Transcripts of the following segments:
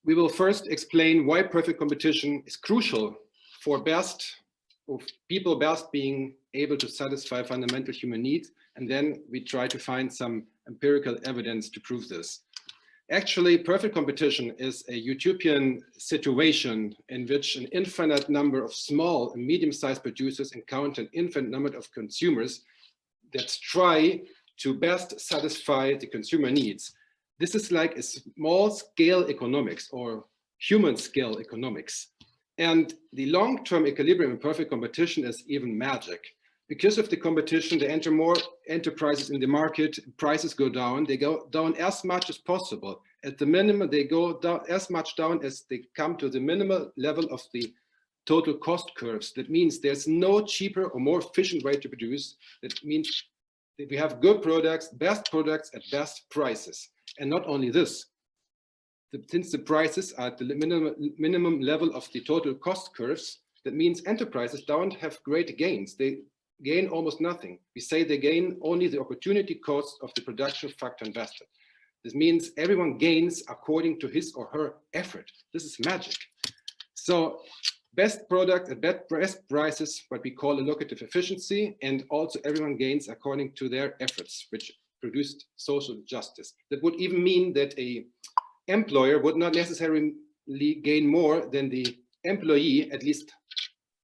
We will first explain why perfect competition is crucial for people best being able to satisfy fundamental human needs, and then we try to find some empirical evidence to prove this. Actually, perfect competition is a utopian situation in which an infinite number of small and medium-sized producers encounter an infinite number of consumers that try to best satisfy the consumer needs. This is like a small-scale economics or human-scale economics. And the long-term equilibrium in perfect competition is even magic. Because of the competition, they enter more enterprises in the market, prices go down, they go down as much as possible. At the minimum, they go down as much down as they come to the minimal level of the total cost curves. That means there's no cheaper or more efficient way to produce. That means that we have good products, best products at best prices. And not only this, since the prices are at the minimum level of the total cost curves, that means enterprises don't have great gains. They gain almost nothing. We say they gain only the opportunity cost of the production factor invested. This means everyone gains according to his or her effort. This is magic. So best product at best prices, what we call allocative efficiency, and also everyone gains according to their efforts, which produced social justice. That would even mean that a employer would not necessarily gain more than the employee, at least,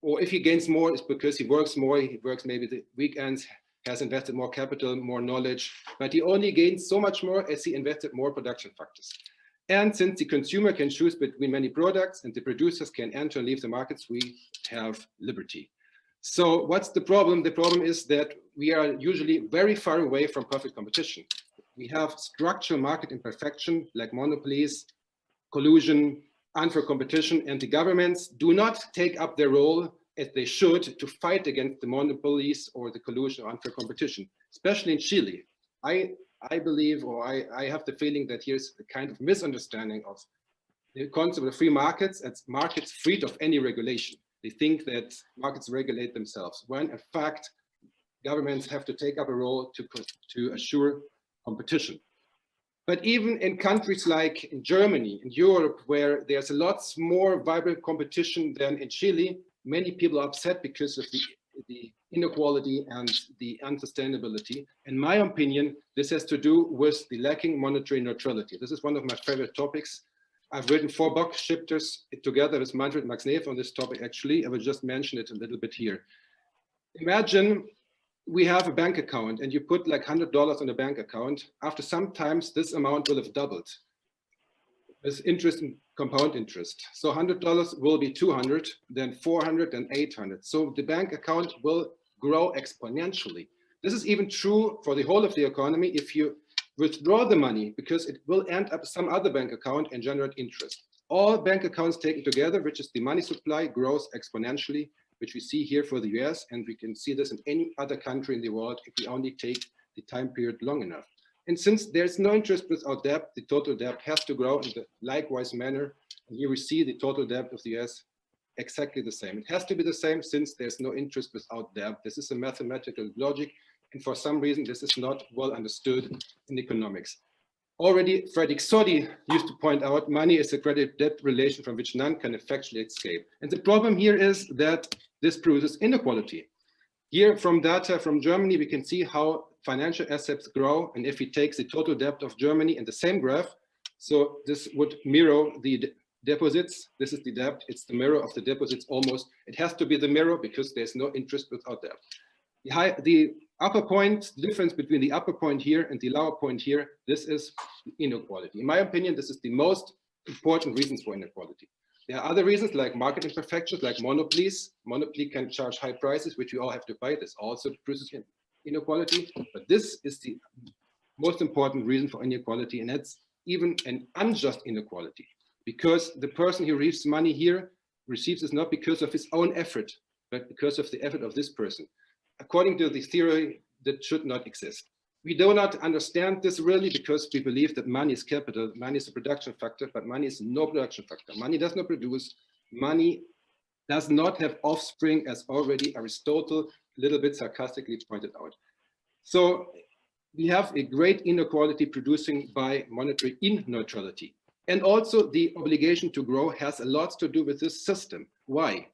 or if he gains more, it's because he works more, he works maybe the weekends, has invested more capital, more knowledge, but he only gains so much more as he invested more production factors. And since the consumer can choose between many products and the producers can enter and leave the markets, we have liberty. So what's the problem? The problem is that we are usually very far away from perfect competition. We have structural market imperfection like monopolies, collusion, unfair competition, and the governments do not take up their role as they should to fight against the monopolies or the collusion or unfair competition, especially in Chile. I believe, or I have the feeling that here's a kind of misunderstanding of the concept of free markets as markets freed of any regulation. They think that markets regulate themselves, when in fact, governments have to take up a role to assure competition. But even in countries like in Germany, in Europe, where there's a lot more vibrant competition than in Chile, many people are upset because of the inequality and the unsustainability. In my opinion, this has to do with the lacking monetary neutrality. This is one of my favorite topics. I've written 4 book chapters together with Manfred Max Neef on this topic, actually. I will just mention it a little bit here. Imagine we have a bank account and you put like $100 on a bank account. After some times, this amount will have doubled with interest and compound interest. So $100 will be 200, then 400, then 800. So the bank account will grow exponentially. This is even true for the whole of the economy if you withdraw the money, because it will end up some other bank account and generate interest. All bank accounts taken together, which is the money supply, grows exponentially, which we see here for the US, and we can see this in any other country in the world if we only take the time period long enough. And since there's no interest without debt, the total debt has to grow in the likewise manner. And here we see the total debt of the US exactly the same. It has to be the same since there's no interest without debt. This is a mathematical logic, and for some reason this is not well understood in economics. Already Frederick Soddy used to point out money is a credit-debt relation from which none can effectually escape. And the problem here is that this produces inequality. Here from data from Germany, we can see how financial assets grow. And if we take the total debt of Germany in the same graph, so this would mirror the deposits. This is the debt. It's the mirror of the deposits almost. It has to be the mirror because there's no interest without debt. The upper point, the difference between the upper point here and the lower point here, this is inequality. In my opinion, this is the most important reasons for inequality. There are other reasons like market imperfections, like monopolies. Monopoly can charge high prices, which we all have to pay. This also produces inequality. But this is the most important reason for inequality, and that's even an unjust inequality, because the person who receives money here receives it not because of his own effort, but because of the effort of this person. According to the theory, that should not exist. We do not understand this really because we believe that money is capital, money is a production factor, but money is no production factor. Money does not produce, money does not have offspring, as already Aristotle a little bit sarcastically pointed out. So we have a great inequality producing by monetary inneutrality. And also the obligation to grow has a lot to do with this system. Why?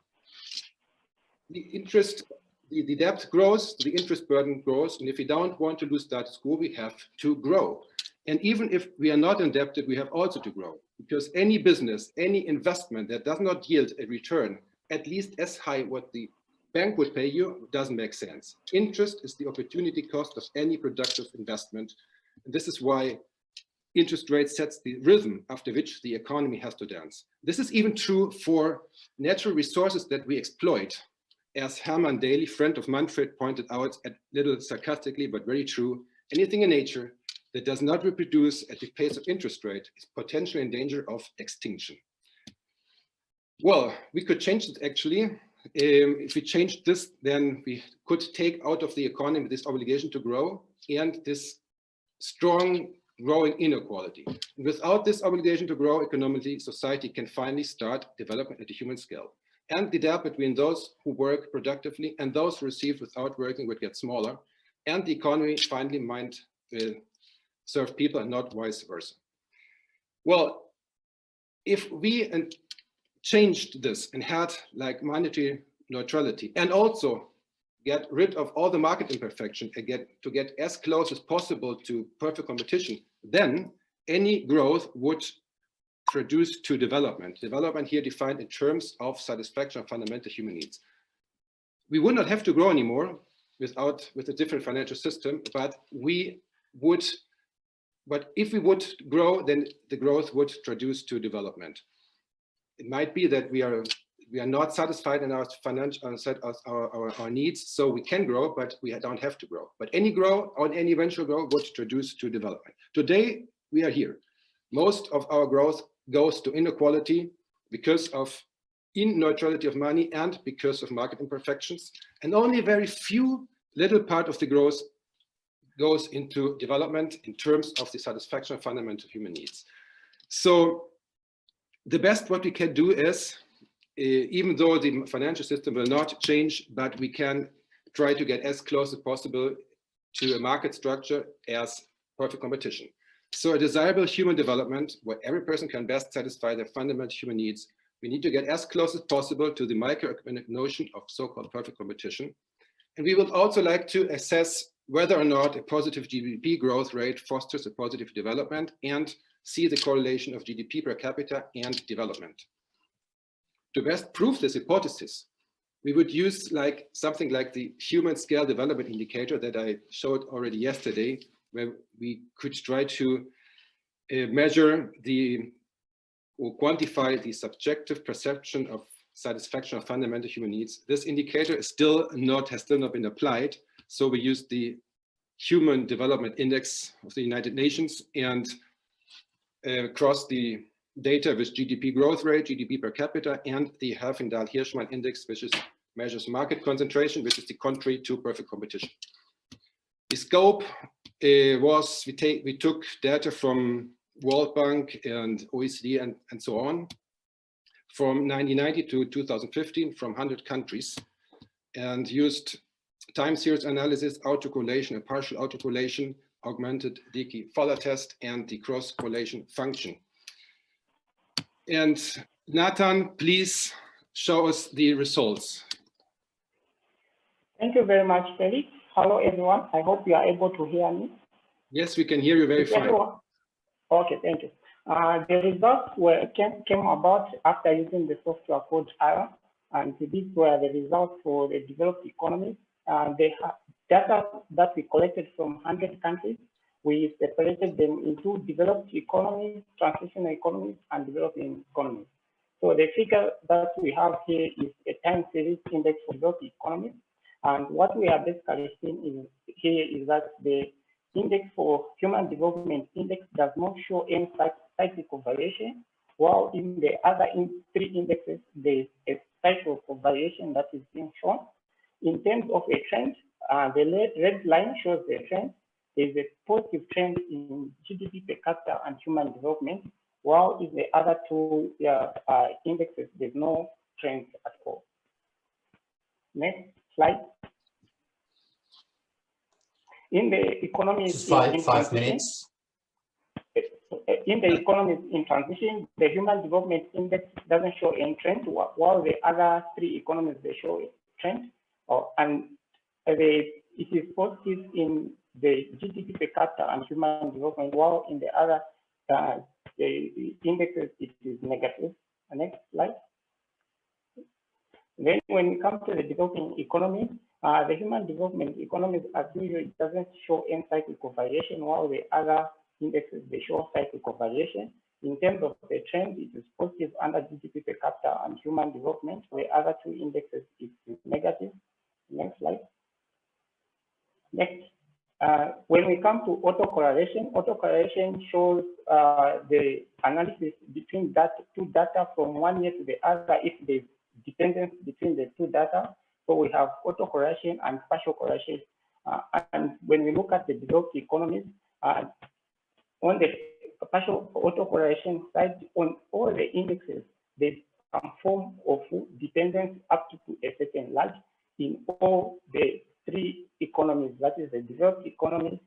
The debt grows, the interest burden grows, and if we don't want to lose status quo, we have to grow. And even if we are not indebted, we have also to grow, because any business, any investment that does not yield a return at least as high what the bank would pay you doesn't make sense. Interest is the opportunity cost of any productive investment. And this is why interest rate sets the rhythm after which the economy has to dance. This is even true for natural resources that we exploit. As Hermann Daly, friend of Manfred, pointed out, a little sarcastically, but very true, anything in nature that does not reproduce at the pace of interest rate is potentially in danger of extinction. Well, we could change it actually. If we changed this, then we could take out of the economy this obligation to grow and this strong growing inequality. And without this obligation to grow economically, society can finally start development at a human scale. And the gap between those who work productively and those who receive without working would get smaller. And the economy finally might serve people and not vice versa. Well, if we changed this and had like monetary neutrality and also get rid of all the market imperfection again to get as close as possible to perfect competition, then any growth would produce to development. Development here defined in terms of satisfaction of fundamental human needs. We would not have to grow anymore with a different financial system, but if we would grow, then the growth would produce to development. It might be that we are not satisfied in our financial our needs, so we can grow, but we don't have to grow. But any eventual growth would produce to development. Today we are here. Most of our growth goes to inequality because of inneutrality of money and because of market imperfections, and only a very few little part of the growth goes into development in terms of the satisfaction of fundamental human needs. So the best what we can do is, even though the financial system will not change, but we can try to get as close as possible to a market structure as perfect competition. So a desirable human development where every person can best satisfy their fundamental human needs, we need to get as close as possible to the microeconomic notion of so-called perfect competition. And we would also like to assess whether or not a positive GDP growth rate fosters a positive development and see the correlation of GDP per capita and development. To best prove this hypothesis, we would use something like the human scale development indicator that I showed already yesterday, where we could try to measure or quantify the subjective perception of satisfaction of fundamental human needs. This indicator has still not been applied. So we used the Human Development Index of the United Nations and crossed the data with GDP growth rate, GDP per capita, and the Herfindahl-Hirschman Index, which measures market concentration, which is the contrary to perfect competition. The scope was we took data from World Bank and OECD and so on from 1990 to 2015 from 100 countries, and used time series analysis, autocorrelation, and partial autocorrelation, augmented Dickey-Fowler test, and the cross correlation function. And Nathan, please show us the results. Thank you very much, Felix. Hello, everyone. I hope you are able to hear me. Yes, we can hear you very fine. Okay, thank you. The results came about after using the software called IRA, and these were the results for the developed economies. The data that we collected from 100 countries, we separated them into developed economies, transitional economies, and developing economies. So the figure that we have here is a time series index for developed economies. And what we are basically seeing here is that the index for human development index does not show any cyclical variation, while in the other three indexes, there is a cyclical variation that is being shown. In terms of a trend, the red line shows the trend. There is a positive trend in GDP per capita and human development, while in the other two indexes, there's no trend at all. Next slide. In the economy, five minutes. in the economies in transition, the Human Development Index doesn't show a trend, while the other three economies, they show a trend. And it is positive in the GDP per capita and human development, while in the other the indexes, it is negative. Next slide. Then when we come to the developing economies, the human development economies, as usual, it doesn't show any cyclical variation, while the other indexes, they show cyclical variation. In terms of the trend, it is positive under GDP per capita and human development. The other two indexes, it is negative. Next slide. Next, when we come to autocorrelation shows the analysis between two data from one year to the other if there's dependence between the two data. So we have autocorrelation and partial correlation. And when we look at the developed economies, on the partial autocorrelation side, on all the indexes, there's some form of dependence up to a certain lag in all the three economies, that is the developed economies,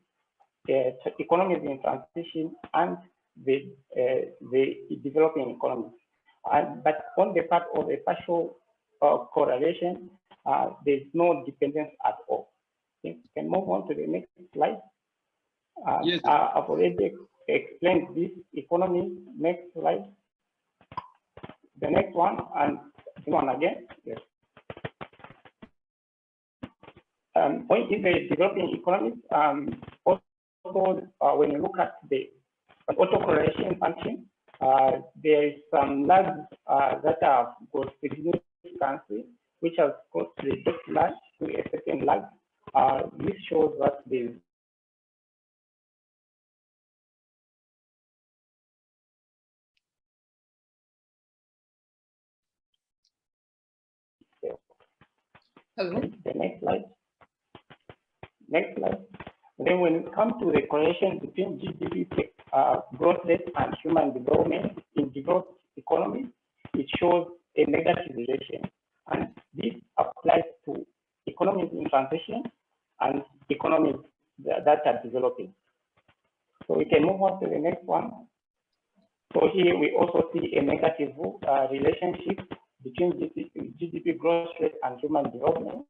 economies in transition, and the developing economies. But on the part of the partial correlation, there's no dependence at all. Okay. Can move on to the next slide. Yes. I've already explained this economy. Next slide. The next one, and this one again. Yes. In the developing economies, also when you look at the autocorrelation function, there is some lags that have got significance, which has got reduced lag to a certain lag. This shows that there is Hello. the next slide. Next slide. Then when it comes to the correlation between GDP growth rate and human development in developed economies, it shows a negative relation. And this applies to economies in transition and economies that are developing. So we can move on to the next one. So here we also see a negative relationship between GDP growth rate and human development.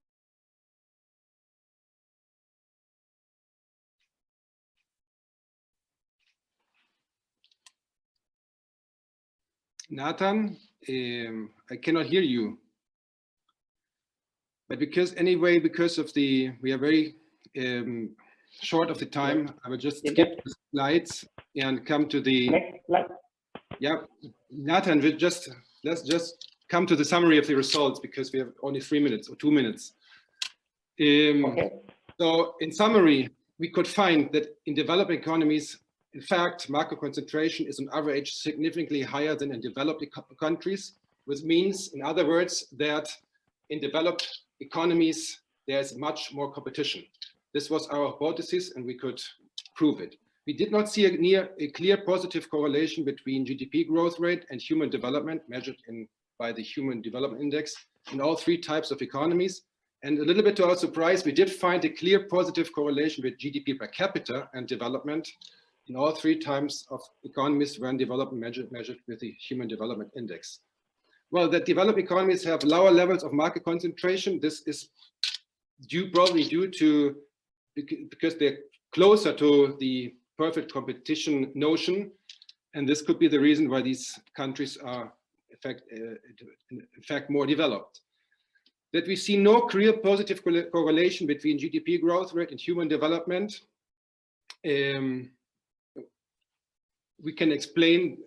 Nathan, I cannot hear you. But because of we are very short of the time, I will just skip the slides and come to the next slide. Yeah, Nathan, let's just come to the summary of the results because we have only 3 minutes or 2 minutes. Okay. So in summary, we could find that in developing economies, in fact, market concentration is on average significantly higher than in developed countries, which means, in other words, that in developed economies, there's much more competition. This was our hypothesis, and we could prove it. We did not see a clear positive correlation between GDP growth rate and human development measured by the Human Development Index in all three types of economies. And a little bit to our surprise, we did find a clear positive correlation with GDP per capita and development in all three types of economies when development measured with the Human Development Index. Well, that developed economies have lower levels of market concentration. This is probably due to, because they're closer to the perfect competition notion. And this could be the reason why these countries are in fact more developed. That we see no clear positive correlation between GDP growth rate and human development. We can explain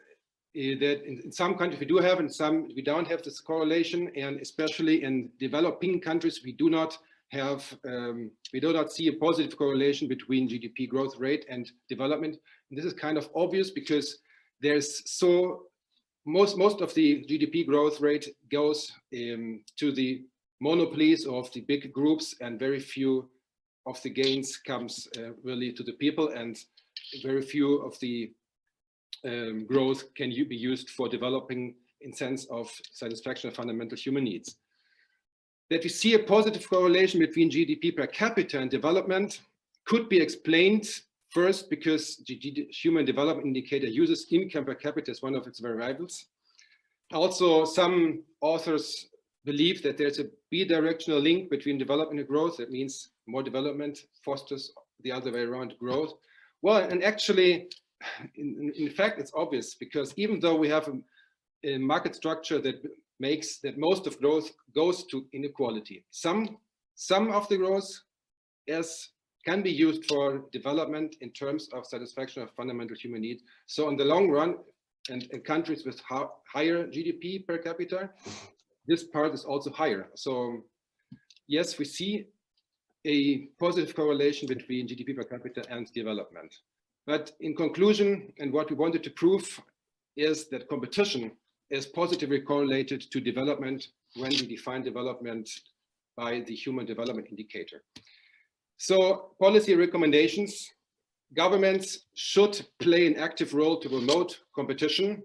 that in some countries we do have, and some we don't have this correlation, and especially in developing countries we do not see a positive correlation between GDP growth rate and development. And this is kind of obvious because there's most of the GDP growth rate goes to the monopolies of the big groups, and very few of the gains comes really to the people, and very few of the growth can be used for developing in sense of satisfaction of fundamental human needs. That we see a positive correlation between GDP per capita and development could be explained First, because the Human Development Indicator uses income per capita as one of its variables. Also, some authors believe that there's a bidirectional link between development and growth. That means more development fosters the other way around growth. Well, and actually, in fact, it's obvious, because even though we have a market structure that makes that most of growth goes to inequality, some of the growth can be used for development in terms of satisfaction of fundamental human needs. So in the long run, and in countries with higher GDP per capita, this part is also higher. So yes, we see a positive correlation between GDP per capita and development. But in conclusion, and what we wanted to prove is that competition is positively correlated to development when we define development by the Human Development Indicator. So policy recommendations: governments should play an active role to promote competition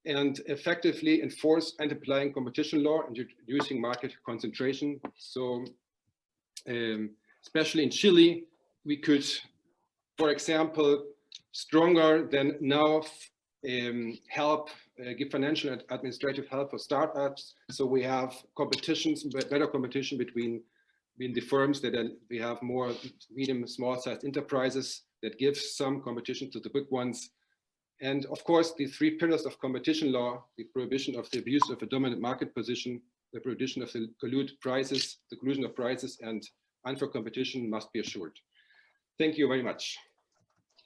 and effectively enforce and applying competition law and reducing market concentration. So especially in Chile, we could, for example, stronger than now help give financial and administrative help for startups. So we have competitions, better competition between the firms that we have more medium, small-sized enterprises that give some competition to the big ones. And of course, the three pillars of competition law: the prohibition of the abuse of a dominant market position, the prohibition of the collusion of prices, and unfair competition must be assured. Thank you very much.